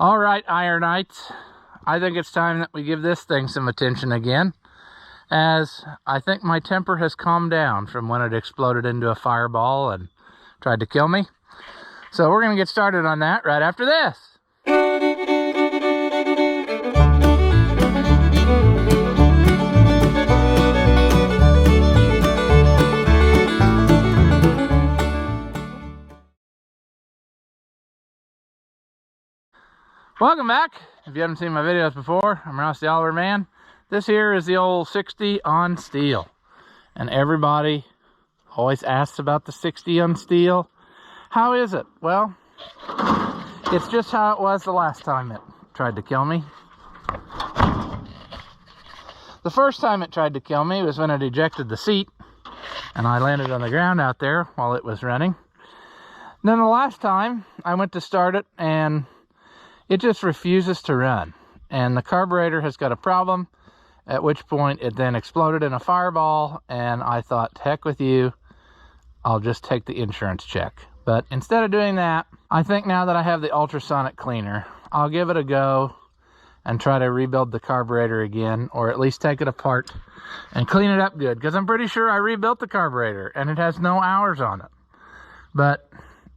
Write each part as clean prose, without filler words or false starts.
All right, Ironites, I think it's time that we give this thing some attention again, as I think my temper has calmed down from when it exploded into a fireball and tried to kill me. So we're going to get started on that right after this. Welcome back. If you haven't seen my videos before, I'm Ross the Oliver Man. This here is the old 60 on steel. And everybody always asks about the 60 on steel. How is it? Well, it's just how it was the last time it tried to kill me. The first time it tried to kill me was when it ejected the seat and I landed on the ground out there while it was running. Then the last time I went to start it and it just refuses to run, and the carburetor has got a problem, at which point it then exploded in a fireball, and I thought, heck with you, I'll just take the insurance check. But instead of doing that, I think now that I have the ultrasonic cleaner, I'll give it a go and try to rebuild the carburetor again, or at least take it apart and clean it up good, because I'm pretty sure I rebuilt the carburetor and it has no hours on it. But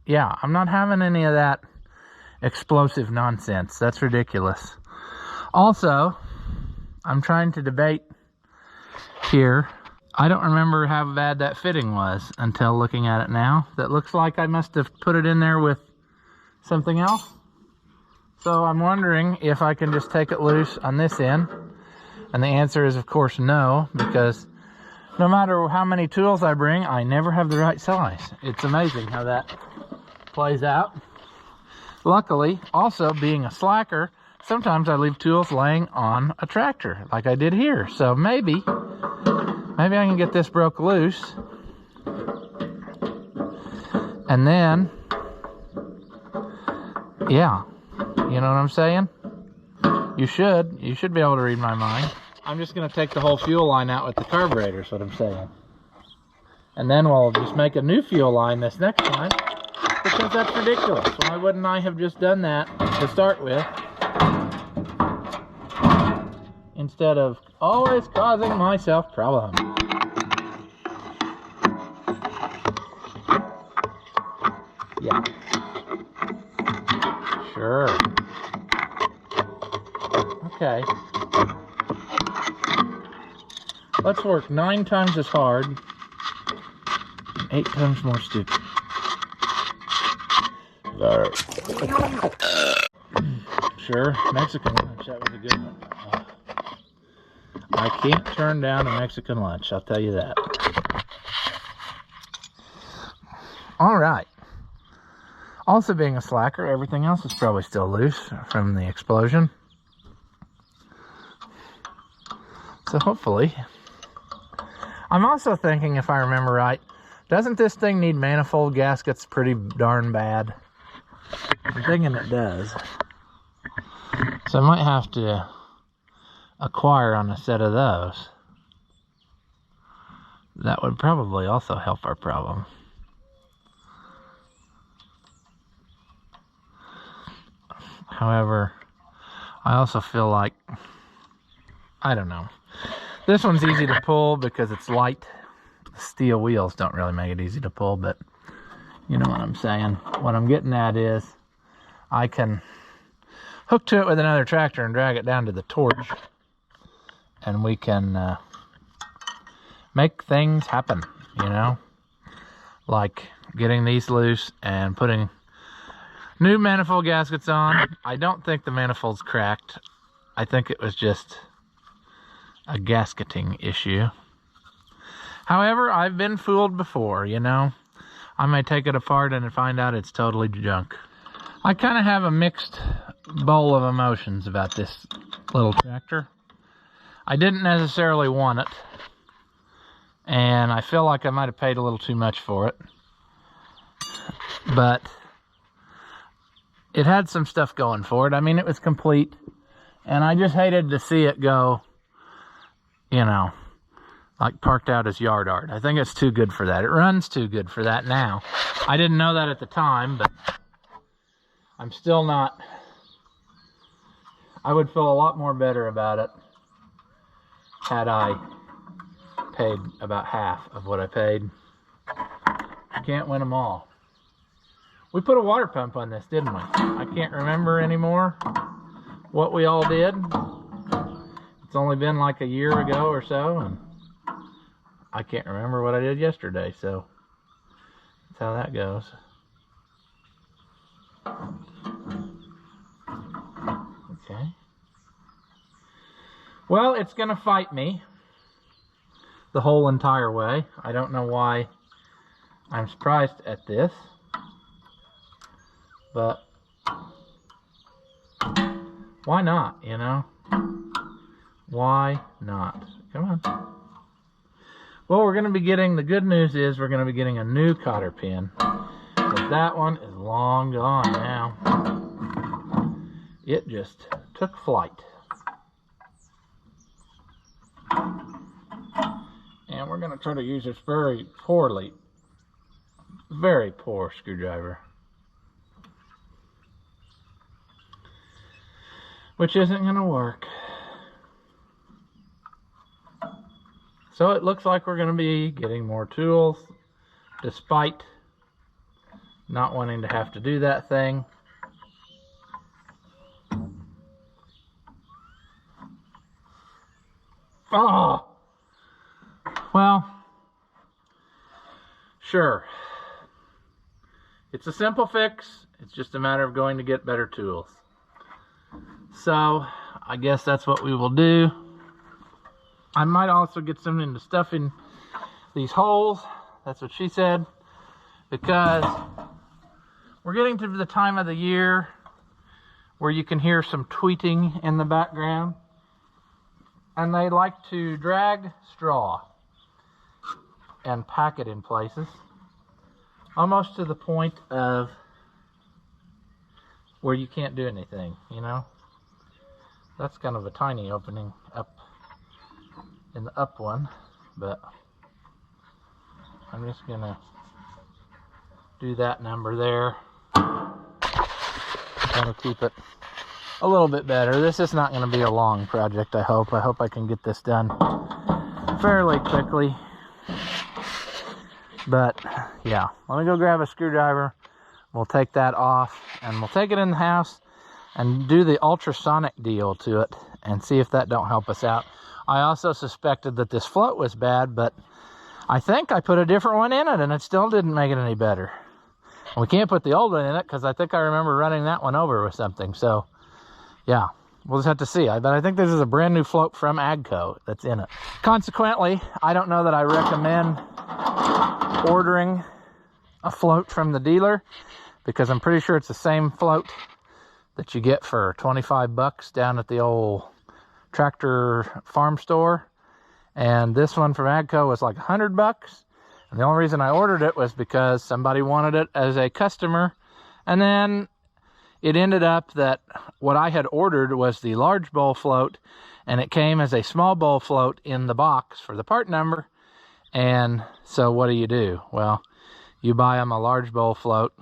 yeah, I'm not having any of that explosive nonsense. That's ridiculous. Also, I'm trying to debate here. I don't remember how bad that fitting was until looking at it now. That looks like I must have put it in there with something else. So I'm wondering if I can just take it loose on this end. And the answer is, of course, no, because no matter how many tools I bring, I never have the right size. It's amazing how that plays out. Luckily, also being a slacker, sometimes I leave tools laying on a tractor, like I did here. So maybe I can get this broke loose. And then, yeah, you know what I'm saying? You should be able to read my mind. I'm just going to take the whole fuel line out with the carburetor, is what I'm saying. And then we'll just make a new fuel line this next time. Because that's ridiculous. Why wouldn't I have just done that to start with, instead of always causing myself problems? Yeah. Sure. Okay. Let's work 9 times as hard, 8 times more stupid. Sure, Mexican lunch, that was a good one. I can't turn down a Mexican lunch, I'll tell you that. Alright. Also being a slacker, everything else is probably still loose from the explosion. So hopefully. I'm also thinking, if I remember right, doesn't this thing need manifold gaskets pretty darn bad? I'm thinking it does. So I might have to acquire on a set of those. That would probably also help our problem. However, I also feel like, I don't know. This one's easy to pull because it's light. The steel wheels don't really make it easy to pull, but you know what I'm saying. What I'm getting at is I can hook to it with another tractor and drag it down to the torch, and we can make things happen, you know, like getting these loose and putting new manifold gaskets on. I don't think the manifold's cracked. I think it was just a gasketing issue. However, I've been fooled before, you know. I may take it apart and find out it's totally junk. I kind of have a mixed bowl of emotions about this little tractor. I didn't necessarily want it, and I feel like I might have paid a little too much for it. But it had some stuff going for it. I mean, it was complete, and I just hated to see it go, you know, like parked out as yard art. I think it's too good for that. It runs too good for that now. I didn't know that at the time, but I'm still not I would feel a lot more better about it had I paid about half of what I paid. You can't win them all. We put a water pump on this, didn't we? I can't remember anymore what we all did. It's only been like a year ago or so, and I can't remember what I did yesterday, so that's how that goes. Okay. Well, it's gonna fight me the whole entire way. I don't know why I'm surprised at this, but why not, you know? Why not? Come on. Well, we're going to be getting, the good news is we're going to be getting a new cotter pin, because that one is long gone now. It just took flight. And we're going to try to use this very poor screwdriver, which isn't going to work. So it looks like we're going to be getting more tools, despite not wanting to have to do that thing. Oh! Well, sure. It's a simple fix. It's just a matter of going to get better tools. So, I guess that's what we will do. I might also get something to stuff in these holes. That's what she said. Because we're getting to the time of the year where you can hear some tweeting in the background. And they like to drag straw and pack it in places, almost to the point of where you can't do anything, you know? That's kind of a tiny opening up in the up one, but I'm just gonna do that number there. That'll keep it a little bit better. This is not going to be a long project, I hope. I hope I can get this done fairly quickly. But yeah, let me go grab a screwdriver. We'll take that off and we'll take it in the house and do the ultrasonic deal to it and see if that don't help us out. I also suspected that this float was bad, but I think I put a different one in it and it still didn't make it any better. We can't put the old one in it because I think I remember running that one over with something. So yeah, we'll just have to see. But I think this is a brand new float from Agco that's in it. Consequently, I don't know that I recommend ordering a float from the dealer, because I'm pretty sure it's the same float that you get for 25 bucks down at the old tractor farm store. And this one from Agco was like 100 bucks. And the only reason I ordered it was because somebody wanted it as a customer. And then it ended up that what I had ordered was the large bowl float, and it came as a small bowl float in the box for the part number. And so what do? Well, you buy them a large bowl float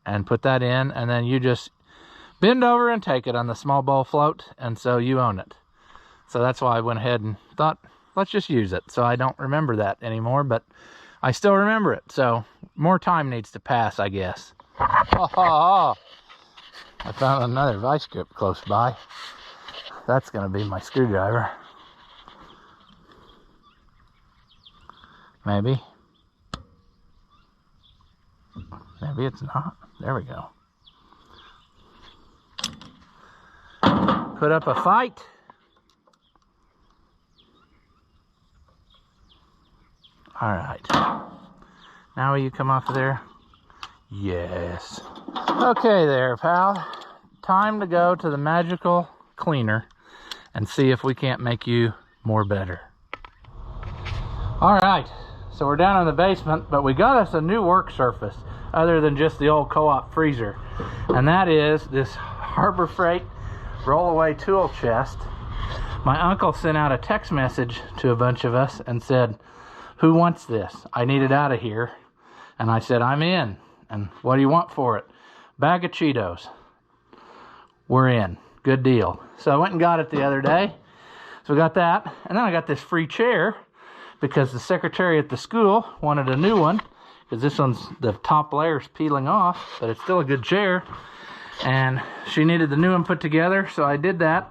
and put that in, and then you just bend over and take it on the small bowl float, and so you own it. So that's why I went ahead and thought, let's just use it. So I don't remember that anymore, but I still remember it. So more time needs to pass, I guess. I found another vice grip close by. That's going to be my screwdriver. Maybe. Maybe it's not. There we go. Put up a fight. All right. Now will you come off of there? Yes. Okay there, pal. Time to go to the magical cleaner and see if we can't make you more better. All right, so we're down in the basement, but we got us a new work surface other than just the old co-op freezer. And that is this Harbor Freight roll-away tool chest. My uncle sent out a text message to a bunch of us and said, who wants this? I need it out of here. And I said, I'm in. And what do you want for it? Bag of Cheetos. We're in. good deal. So I went and got it the other day. So we got that. And then I got this free chair because the secretary at the school wanted a new one, because this one's, the top layer's peeling off, but it's still a good chair. And she needed the new one put together, so I did that.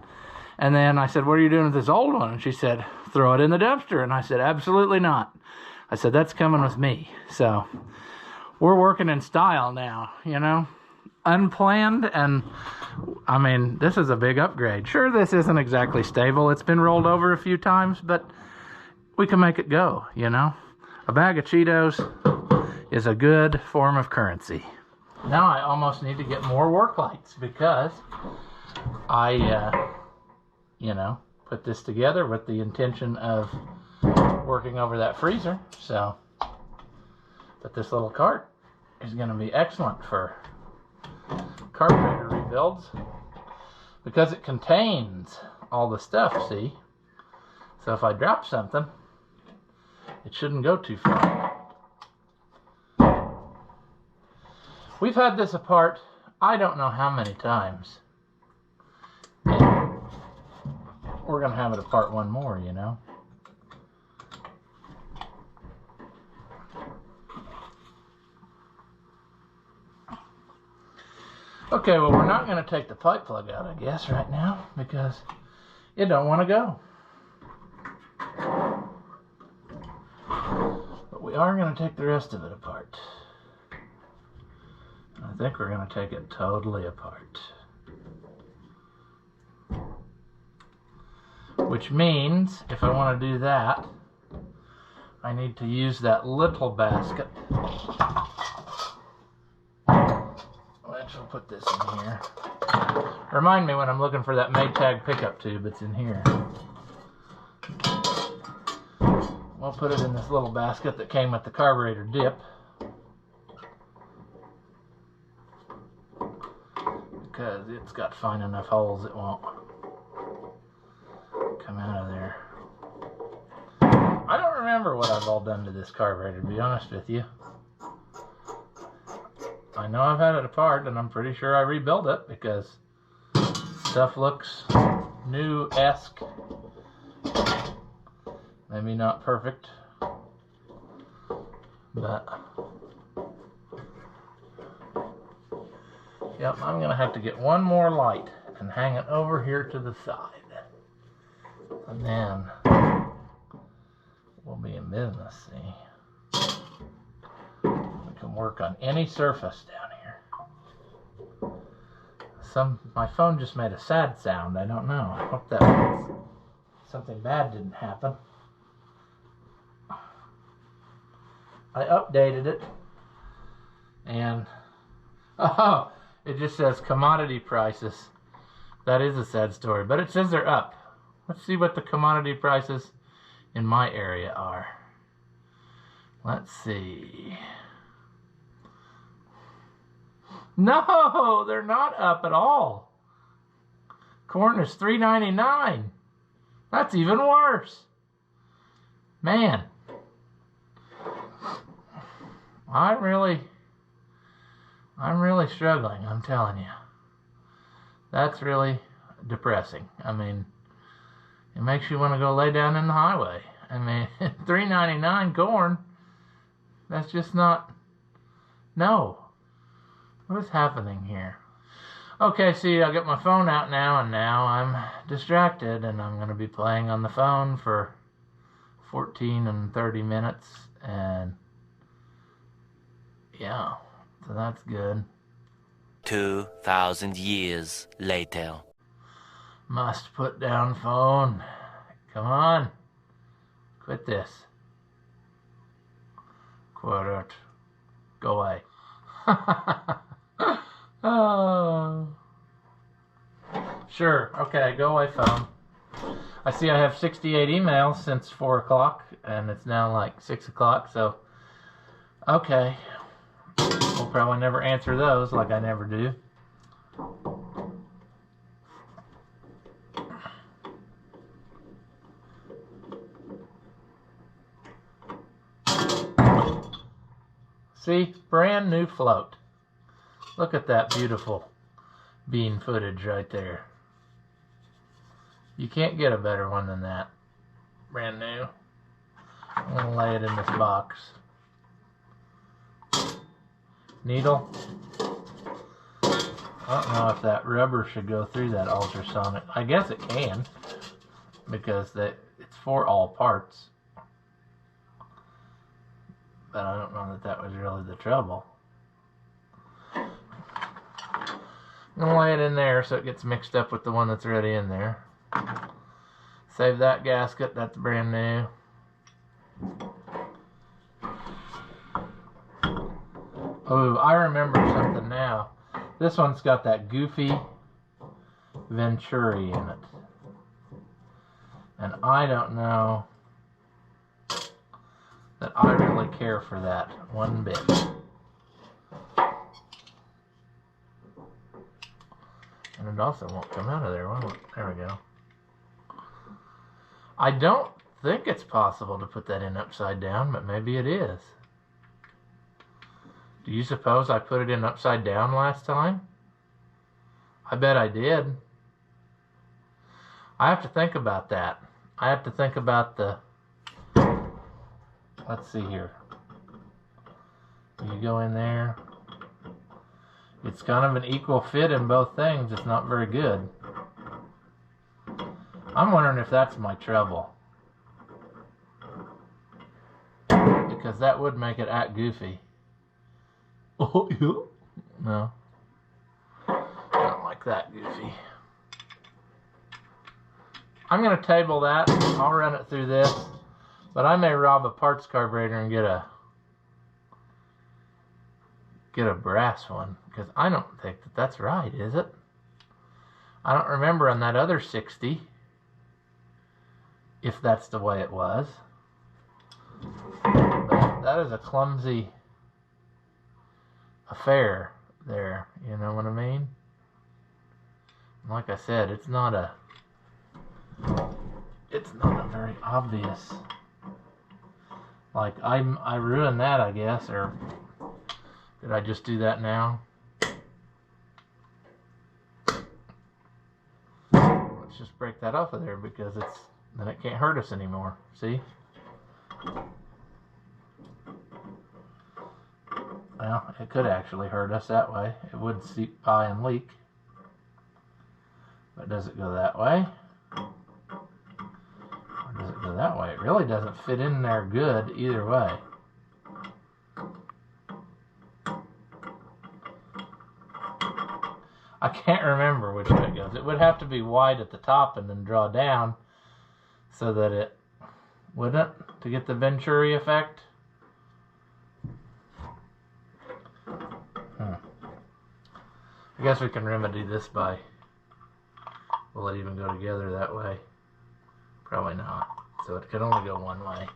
And then I said, what are you doing with this old one? And she said, throw it in the dumpster. And I said, absolutely not. I said, that's coming with me. So we're working in style now, you know, unplanned. And I mean, this is a big upgrade. Sure, this isn't exactly stable. It's been rolled over a few times, but we can make it go, you know. A bag of Cheetos is a good form of currency. Now I almost need to get more work lights, because I, you know, put this together with the intention of working over that freezer. So, but this little cart is going to be excellent for carburetor rebuilds, because it contains all the stuff, see? So if I drop something, it shouldn't go too far. We've had this apart, I don't know how many times. And we're going to have it apart one more, you know. Okay, well, we're not going to take the pipe plug out, I guess, right now, because it don't want to go. But we are going to take the rest of it apart. I think we're going to take it totally apart. Which means, if I want to do that, I need to use that little basket. Which I'll put this in here. Remind me when I'm looking for that Maytag pickup tube, it's in here. We'll put it in this little basket that came with the carburetor dip. Because it's got fine enough holes it won't come out of there. I don't remember what I've all done to this carburetor, to be honest with you. I know I've had it apart, and I'm pretty sure I rebuilt it, because stuff looks new-esque. Maybe not perfect, but yep, I'm going to have to get one more light and hang it over here to the side. And then we'll be in business, see. We can work on any surface down here. My phone just made a sad sound. I don't know. I hope that means something bad didn't happen. I updated it, and oh, it just says commodity prices. That is a sad story, but it says they're up. Let's see what the commodity prices in my area are. Let's see. No, they're not up at all. Corn is $3.99. That's even worse. Man. I'm really struggling, I'm telling you. That's really depressing. I mean, it makes you want to go lay down in the highway. I mean, $3.99 corn, that's just not, no. What is happening here? Okay, see, I'll get my phone out now, and now I'm distracted, and I'm going to be playing on the phone for 14 and 30 minutes, and yeah, so that's good. 2,000 years later. Must put down phone. Come on. Quit this. Quit it. Go away. Oh. Sure. Okay, go away, phone. I see I have 68 emails since 4 o'clock, and it's now like 6 o'clock, so okay. We'll probably never answer those, like I never do. See, brand new float. Look at that beautiful bean footage right there. You can't get a better one than that. Brand new. I'm going to lay it in this box. Needle. I don't know if that rubber should go through that ultrasonic. I guess it can, because it's for all parts. But I don't know that was really the trouble. I'm going to lay it in there so it gets mixed up with the one that's already in there. Save that gasket, that's brand new. Oh, I remember something now. This one's got that goofy Venturi in it. And I don't know that I really care for that one bit. And it also won't come out of there, will it? There we go. I don't think it's possible to put that in upside down, but maybe it is. Do you suppose I put it in upside down last time? I bet I did. I have to think about that. I have to think about the... Let's see here. You go in there. It's kind of an equal fit in both things. It's not very good. I'm wondering if that's my trouble. Because that would make it act goofy. Oh, yeah. No. I don't like that goofy. I'm going to table that. I'll run it through this. But I may rob a parts carburetor and get a brass one. Because I don't think that's right, is it? I don't remember on that other 60 if that's the way it was. But that is a clumsy affair there, you know what I mean? Like I said, it's not a very obvious. Like I ruined that, I guess, or did I just do that now? Let's just break that off of there because then it can't hurt us anymore. See? Well, it could actually hurt us that way. It would seep by and leak. But does it go that way? Or does it go that way? It really doesn't fit in there good either way. I can't remember which way it goes. It would have to be wide at the top and then draw down so that it wouldn't, to get the Venturi effect. I guess we can remedy this by, will it even go together that way? Probably not. So it could only go one way.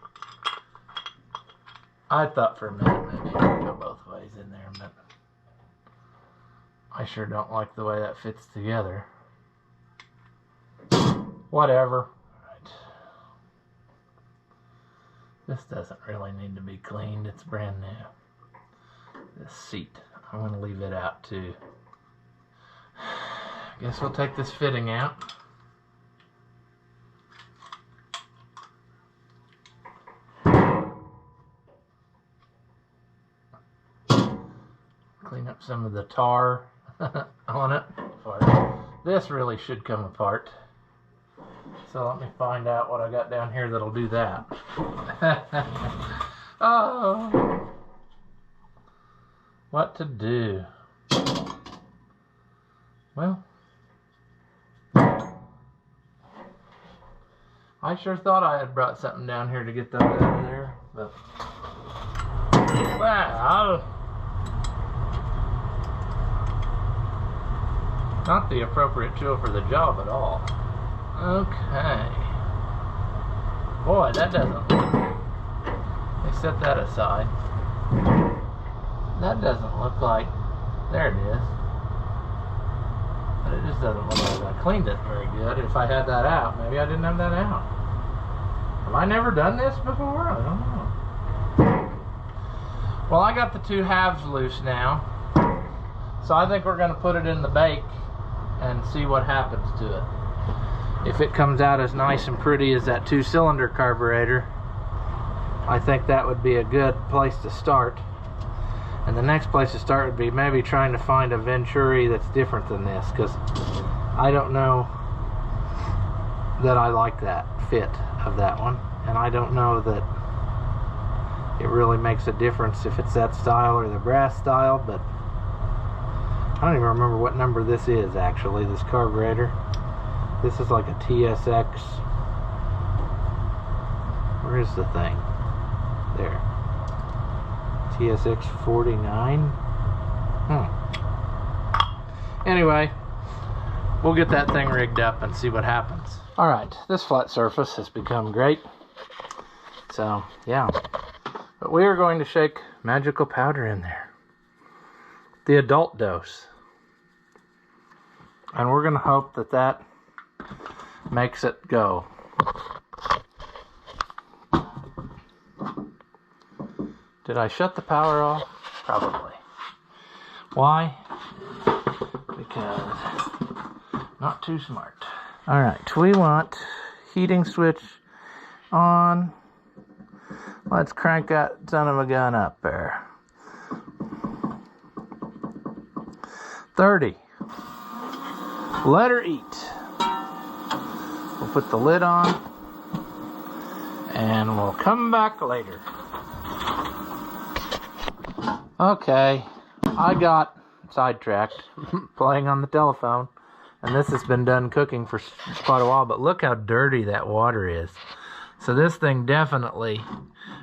I thought for a minute maybe it would go both ways in there, but I sure don't like the way that fits together. Whatever. Right. This doesn't really need to be cleaned. It's brand new. This seat, I'm going to leave it out too. Guess we'll take this fitting out. Clean up some of the tar on it. This really should come apart. So let me find out what I got down here that'll do that. Oh, what to do? Well, I sure thought I had brought something down here to get that out of there, but wow, not the appropriate tool for the job at all. Okay. Boy, that doesn't look... Let me set that aside. That doesn't look like... There it is. But it just doesn't look like I cleaned it very good. If I had that out, maybe I didn't have that out. Have I never done this before? I don't know. Well, I got the two halves loose now. So I think we're going to put it in the bake and see what happens to it. if it comes out as nice and pretty as that 2-cylinder carburetor, I think that would be a good place to start. And the next place to start would be maybe trying to find a Venturi that's different than this, because I don't know that I like that fit of that one, and I don't know that it really makes a difference if it's that style or the brass style. But I don't even remember what number this is actually, this carburetor. This is like a TSX. Where is the thing? There. TSX 49. Anyway, we'll get that thing rigged up and see what happens. Alright, this flat surface has become great. So, yeah. But we are going to shake magical powder in there. The adult dose. And we're going to hope that that makes it go. Did I shut the power off? Probably. Why? Because not too smart. Alright, we want heating switch on. Let's crank that son of a gun up there. 30. Let her eat. We'll put the lid on and we'll come back later. Okay, I got sidetracked playing on the telephone, and this has been done cooking for quite a while, but look how dirty that water is. So this thing definitely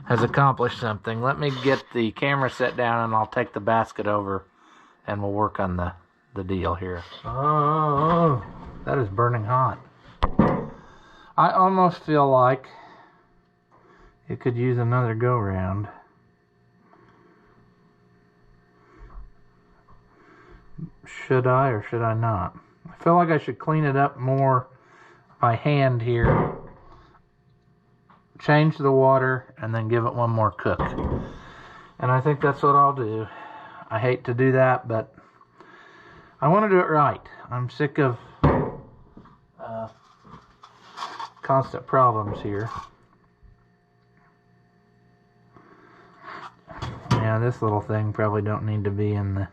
has accomplished something. Let me get the camera set down and I'll take the basket over and we'll work on the deal here. Oh, that is burning hot. I almost feel like it could use another go-round. Should I or should I not? I feel like I should clean it up more by hand here. Change the water and then give it one more cook. And I think that's what I'll do. I hate to do that, but I want to do it right. I'm sick of constant problems here. Yeah, this little thing probably don't need to be in the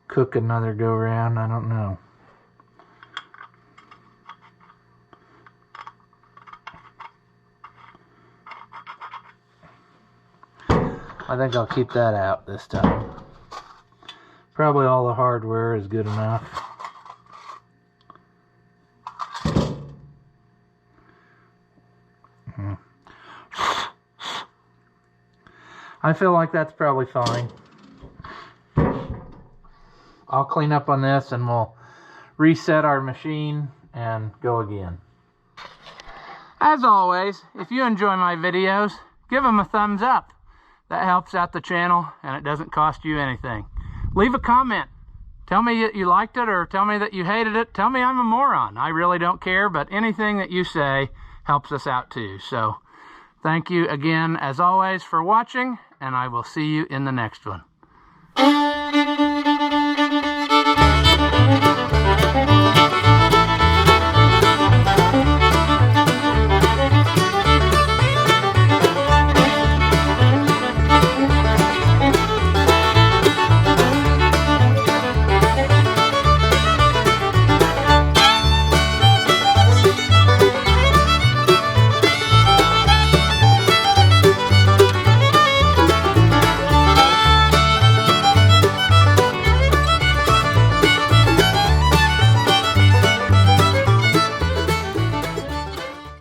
cook another go round. I don't know. I think I'll keep that out this time. Probably all the hardware is good enough. I feel like that's probably fine. I'll clean up on this and we'll reset our machine and go again. As always, if you enjoy my videos, give them a thumbs up. That helps out the channel and it doesn't cost you anything. Leave a comment. Tell me that you liked it or tell me that you hated it. Tell me I'm a moron. I really don't care, but anything that you say helps us out too. So thank you again, as always, for watching, and I will see you in the next one.